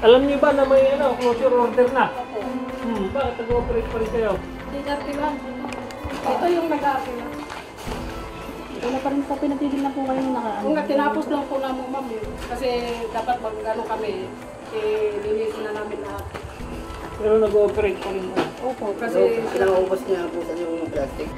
Alam niyo ba na may closure order na? Bakit nag-operate pa rin kayo? Dati lang. Ito yung nag-aapila. Wala pa rin po, pinatigil na po kayo nung nakaraan. Kung nga tinapos lang po namin ma'am eh. Kasi dapat pag gano'n kami, linisin na namin lahat. Pero nag-operate pa rin. Opo, Kasi kasi pinakaubos niya po sa yung plastic.